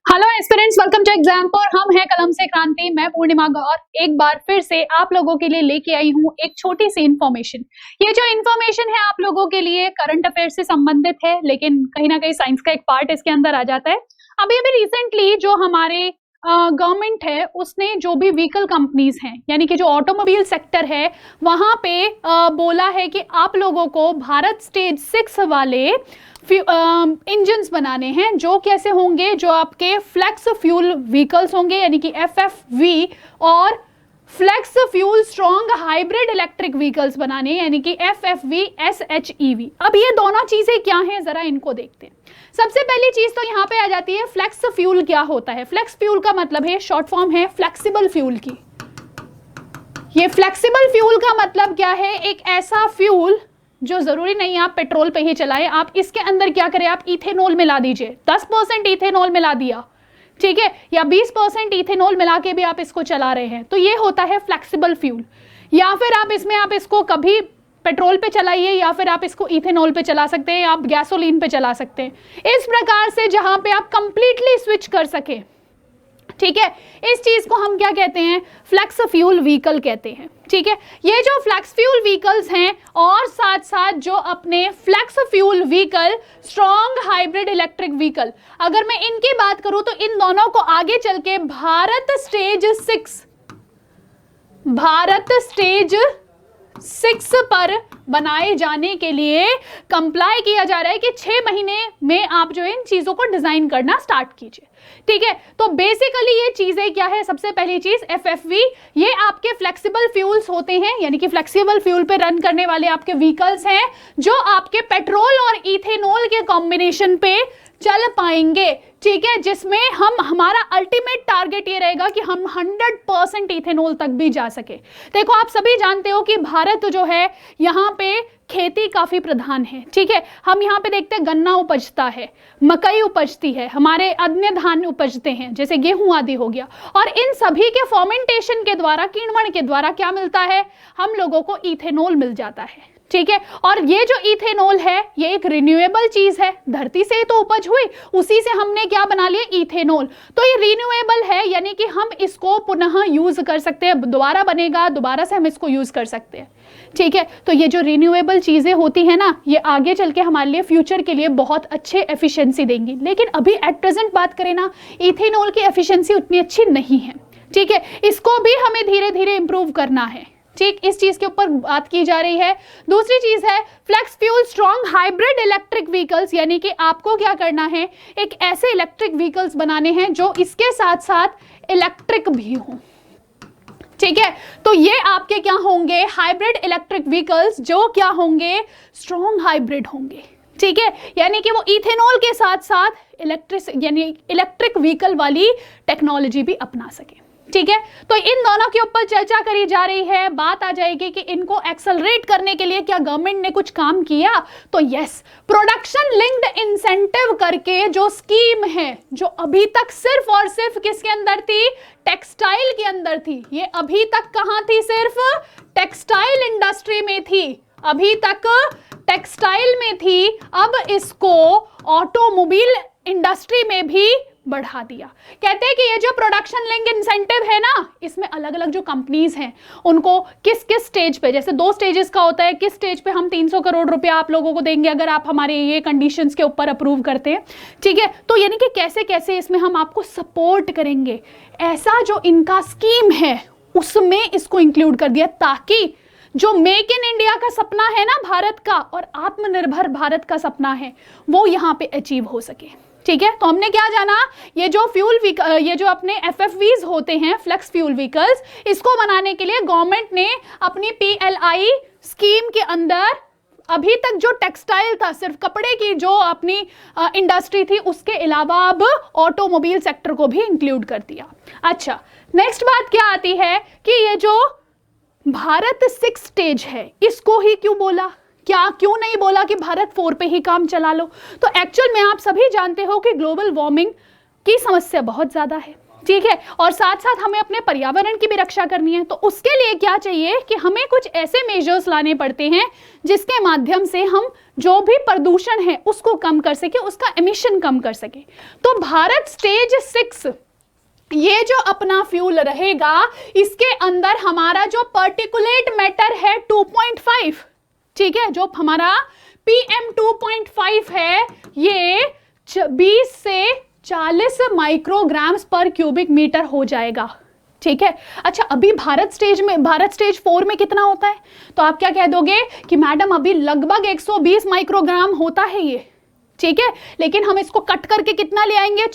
Hello aspirants, welcome to Exampur. हम हैं कलम से क्रांति। मैं पूर्णिमा गौर एक बार फिर से आप लोगों के लिए लेके आई हूँ एक छोटी सी इन्फॉर्मेशन। ये जो इन्फॉर्मेशन है आप लोगों के लिए करंट अफेयर से संबंधित है, लेकिन कहीं ना कहीं साइंस का एक पार्ट इसके अंदर आ जाता है। अभी अभी रिसेंटली जो हमारे गवर्नमेंट है उसने जो भी व्हीकल कंपनीज हैं, यानी कि जो ऑटोमोबाइल सेक्टर है, वहां पे बोला है कि आप लोगों को भारत स्टेज 6 वाले इंजन्स बनाने हैं। जो कैसे होंगे? जो आपके फ्लेक्स फ्यूल व्हीकल्स होंगे, यानी कि FFV, और flex fuel strong hybrid electric vehicles बनाने, यानी कि FFV SHEV। अब ये दोनों चीजें क्या हैं, जरा इनको देखते हैं। सबसे पहली चीज तो यहाँ पे आ जाती है फ्लेक्स फ्यूल क्या होता है। फ्लेक्स फ्यूल का मतलब है, शॉर्ट फॉर्म है फ्लेक्सिबल फ्यूल की। ये फ्लेक्सिबल फ्यूल का मतलब क्या है? एक ऐसा फ्यूल जो जरूरी नहीं आप पेट्रोल पे ही चलाएं, आप इसके अंदर क्या करें, आप इथेनॉल मिला दीजिए। 10% इथेनॉल मिला दिया, ठीक है, या 20% इथेनॉल मिला के भी आप इसको चला रहे हैं, तो ये होता है फ्लेक्सिबल फ्यूल। या फिर आप इसको कभी पेट्रोल पे चलाइए, या फिर आप इसको इथेनॉल पे चला सकते हैं, आप गैसोलीन पे चला सकते हैं। इस प्रकार से जहां पे आप कंप्लीटली स्विच कर सके, ठीक है, इस चीज को हम क्या कहते हैं? फ्लेक्स फ्यूल व्हीकल कहते हैं। ठीक है, ये जो फ्लेक्स फ्यूल व्हीकल्स हैं और साथ साथ जो अपने flex fuel vehicle strong hybrid electric vehicle, अगर मैं इनकी बात करूं तो इन दोनों को आगे चल के भारत स्टेज 6 पर बनाए जाने के लिए कंप्लाई किया जा रहा है कि 6 महीने में आप जो इन चीजों को डिजाइन करना स्टार्ट कीजिए। ठीक है, तो बेसिकली ये चीजें क्या है? सबसे पहली चीज FFV, ये आपके फ्लेक्सिबल फ्यूल्स होते हैं, यानी कि फ्लेक्सिबल फ्यूल पे रन करने वाले आपके व्हीकल्स हैं जो आपके पेट्रोल और इथेनॉल के कॉम्बिनेशन पे चल पाएंगे। ठीक है, जिसमें हमारा अल्टीमेट टारगेट ये रहेगा कि हम 100% इथेनॉल तक भी जा सके। देखो, आप सभी जानते हो कि भारत जो है यहाँ पे खेती काफी प्रधान है। ठीक है, हम यहाँ पे देखते हैं गन्ना उपजता है, मकई उपजती है, हमारे अन्य धान उपजते हैं जैसे गेहूं आदि हो गया, और इन सभी के फर्मेंटेशन के द्वारा, किण्वन के द्वारा क्या मिलता है? हम लोगों को इथेनॉल मिल जाता है। ठीक है, और ये जो इथेनॉल है ये एक रिन्यूएबल चीज है, धरती से ही तो उपज हुई, उसी से हमने क्या बना लिया? इथेनॉल। तो ये रिन्यूएबल है, यानी कि हम इसको पुनः यूज कर सकते हैं, दोबारा बनेगा, दोबारा से हम इसको यूज कर सकते हैं। ठीक है, तो ये जो रिन्यूएबल चीजें होती है ना, ये आगे चल के हमारे लिए फ्यूचर के लिए बहुत अच्छे एफिशिएंसी देंगी। लेकिन अभी एट प्रेजेंट बात करें ना, इथेनॉल की एफिशिएंसी उतनी अच्छी नहीं है। ठीक है, इसको भी हमें धीरे धीरे इंप्रूव करना है। ठीक, इस चीज के ऊपर बात की जा रही है। दूसरी चीज है flex fuel strong hybrid electric vehicles, यानी कि आपको क्या करना है? एक ऐसे इलेक्ट्रिक व्हीकल्स बनाने हैं जो इसके साथ साथ इलेक्ट्रिक भी हों। ठीक है, तो ये आपके क्या होंगे? हाइब्रिड इलेक्ट्रिक व्हीकल्स, जो क्या होंगे? स्ट्रॉन्ग हाइब्रिड होंगे। ठीक है, यानी कि वो इथेनॉल के साथ साथ इलेक्ट्रिक व्हीकल वाली टेक्नोलॉजी भी अपना सके। ठीक है, तो इन दोनों के ऊपर चर्चा करी जा रही है। बात आ जाएगी कि इनको एक्सेलरेट करने के लिए क्या गवर्नमेंट ने कुछ काम किया? तो यस, प्रोडक्शन लिंक्ड इंसेंटिव करके जो स्कीम है, जो अभी तक सिर्फ और सिर्फ किसके अंदर थी? टेक्सटाइल के अंदर थी। ये अभी तक कहां थी? सिर्फ टेक्सटाइल इंडस्ट्री में थी, अभी तक टेक्सटाइल में थी। अब इसको ऑटोमोबाइल इंडस्ट्री में भी बढ़ा दिया। कहते हैं कि ये जो प्रोडक्शन लिंक इंसेंटिव है ना, इसमें अलग अलग जो कंपनीज हैं उनको किस किस स्टेज पे, जैसे 2 स्टेजेस का होता है, किस स्टेज पे हम 300 करोड़ रुपया आप लोगों को देंगे अगर आप हमारे ये कंडीशंस के ऊपर अप्रूव करते हैं। ठीक है, तो यानी कि कैसे कैसे इसमें हम आपको सपोर्ट करेंगे, ऐसा जो इनका स्कीम है उसमें इसको इंक्लूड कर दिया, ताकि जो मेक इन इंडिया का सपना है ना भारत का, और आत्मनिर्भर भारत का सपना है, वो यहाँ पे अचीव हो सके। ठीक है, तो हमने क्या जाना? ये जो अपने FFVs होते हैं, फ्लेक्स फ्यूल व्हीकल्स, इसको बनाने के लिए गवर्नमेंट ने अपनी PLI स्कीम के अंदर अभी तक जो टेक्सटाइल था, सिर्फ कपड़े की जो अपनी इंडस्ट्री थी, उसके अलावा अब ऑटोमोबाइल सेक्टर को भी इंक्लूड कर दिया। अच्छा, नेक्स्ट बात क्या आती है कि ये जो भारत 6 स्टेज है, इसको ही क्यों बोला? क्यों नहीं बोला कि भारत 4 पे ही काम चला लो? तो एक्चुअल में आप सभी जानते हो कि ग्लोबल वार्मिंग की समस्या बहुत ज्यादा है। ठीक है, और साथ साथ हमें अपने पर्यावरण की भी रक्षा करनी है। तो उसके लिए क्या चाहिए कि हमें कुछ ऐसे मेजर्स लाने पड़ते हैं जिसके माध्यम से हम जो भी प्रदूषण है उसको कम कर सके, उसका एमिशन कम कर सके। तो भारत स्टेज 6 ये जो अपना फ्यूल रहेगा, इसके अंदर हमारा जो पार्टिकुलेट मैटर है 2.5, ठीक है, जो हमारा PM 2.5 है, ये 20 से 40 माइक्रोग्राम्स पर क्यूबिक मीटर हो जाएगा। ठीक है, अच्छा अभी भारत स्टेज 4 में कितना होता है? तो आप क्या कह दोगे कि मैडम अभी लगभग 120 माइक्रोग्राम होता है ये। ठीक है, लेकिन हम इसको कट करके कितना ले आएंगे?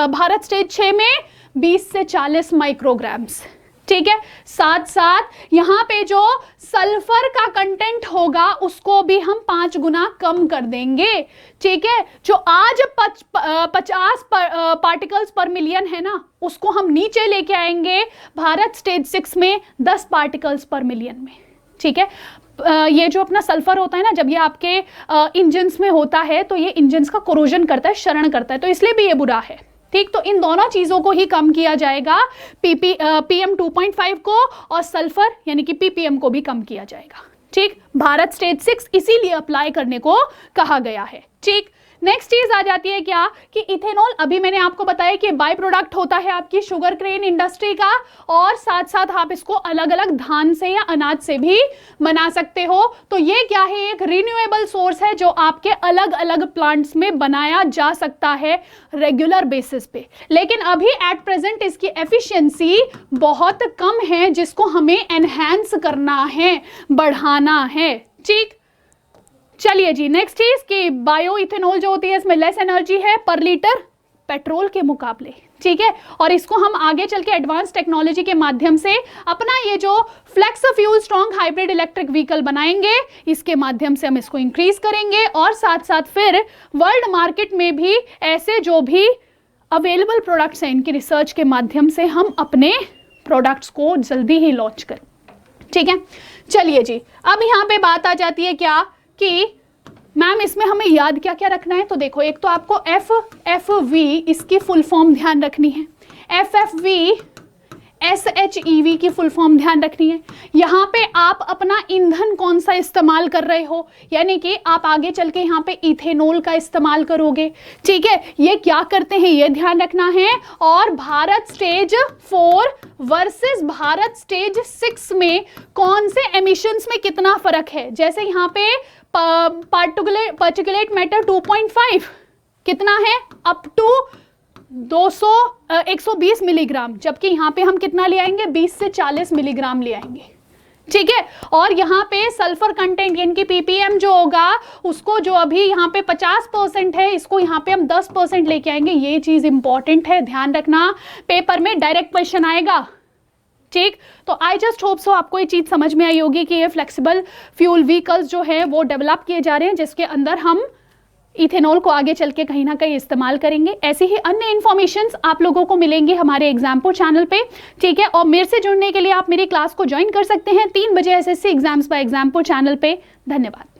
भारत स्टेज 6 में 20 से 40 माइक्रोग्राम्स। ठीक है, साथ साथ यहाँ पे जो सल्फर का कंटेंट होगा उसको भी हम 5 गुना कम कर देंगे। ठीक है, जो आज 50 पार्टिकल्स पर मिलियन है ना, उसको हम नीचे लेके आएंगे भारत स्टेज 6 में 10 पार्टिकल्स पर मिलियन में। ठीक है, ये जो अपना सल्फर होता है ना, जब ये आपके इंजन्स में होता है तो ये इंजन्स का कोरोजन करता है, क्षरण करता है, तो इसलिए भी ये बुरा है। ठीक, तो इन दोनों चीजों को ही कम किया जाएगा, PM 2.5 को और सल्फर यानी कि PPM को भी कम किया जाएगा। ठीक, भारत स्टेज 6 इसीलिए अप्लाई करने को कहा गया है। ठीक, नेक्स्ट चीज आ जाती है क्या कि इथेनॉल, अभी मैंने आपको बताया कि बाय प्रोडक्ट होता है आपकी शुगर क्रेन इंडस्ट्री का, और साथ साथ आप इसको अलग अलग धान से या अनाज से भी बना सकते हो। तो ये क्या है? एक रिन्यूएबल सोर्स है जो आपके अलग अलग प्लांट्स में बनाया जा सकता है रेगुलर बेसिस पे। लेकिन अभी एट प्रेजेंट इसकी एफिशिएंसी बहुत कम है, जिसको हमें एनहांस करना है, बढ़ाना है। ठीक, चलिए जी, नेक्स्ट चीज कि बायो इथेनॉल जो होती है इसमें लेस एनर्जी है पर लीटर पेट्रोल के मुकाबले। ठीक है, और इसको हम आगे चल के एडवांस टेक्नोलॉजी के माध्यम से अपना ये जो flex fuel strong hybrid electric vehicle बनाएंगे, इसके माध्यम से हम इसको इंक्रीज करेंगे, और साथ साथ फिर वर्ल्ड मार्केट में भी ऐसे जो भी अवेलेबल प्रोडक्ट्स हैं इनकी रिसर्च के माध्यम से हम अपने प्रोडक्ट्स को जल्दी ही लॉन्च करें। ठीक है, चलिए जी, अब यहाँ पे बात आ जाती है क्या कि मैम इसमें हमें याद क्या क्या रखना है? तो देखो, एक तो आपको FFV इसकी फुल फॉर्म ध्यान रखनी है, FFV SHEV की फुल फॉर्म ध्यान रखनी है। यहाँ पे आप अपना ईंधन कौन सा इस्तेमाल कर रहे हो, यानी कि आप आगे चल के यहाँ पे इथेनॉल का इस्तेमाल करोगे। ठीक है, ये क्या करते हैं ये ध्यान रखना है। और Bharat stage 4 versus Bharat stage 6 में कौन से एमिशंस में कितना फर्क है? जैसे यहाँ पे पार्टिकुलेट मैटर 2.5 कितना है? अप टू 120 मिलीग्राम, जबकि यहाँ पे हम कितना ले आएंगे? 20 से 40 मिलीग्राम ले आएंगे। ठीक है, और यहाँ पे सल्फर कंटेंट यानी कि PPM जो होगा उसको, जो अभी यहाँ पे 50% है, इसको यहाँ पे हम 10% लेके आएंगे। ये चीज इंपॉर्टेंट है, ध्यान रखना, पेपर में डायरेक्ट क्वेश्चन आएगा। ठीक, तो आई जस्ट होप सो आपको ये चीज समझ में आई होगी कि ये फ्लेक्सिबल फ्यूल व्हीकल्स जो है वो डेवलप किए जा रहे हैं, जिसके अंदर हम इथेनॉल को आगे चल के कहीं ना कहीं इस्तेमाल करेंगे। ऐसी ही अन्य इन्फॉर्मेशंस आप लोगों को मिलेंगी हमारे एग्जाम्पो चैनल पे। ठीक है, और मेरे से जुड़ने के लिए आप मेरी क्लास को ज्वाइन कर सकते हैं 3 बजे SSC एग्जाम्स बाय एग्जाम्पो चैनल पे। धन्यवाद।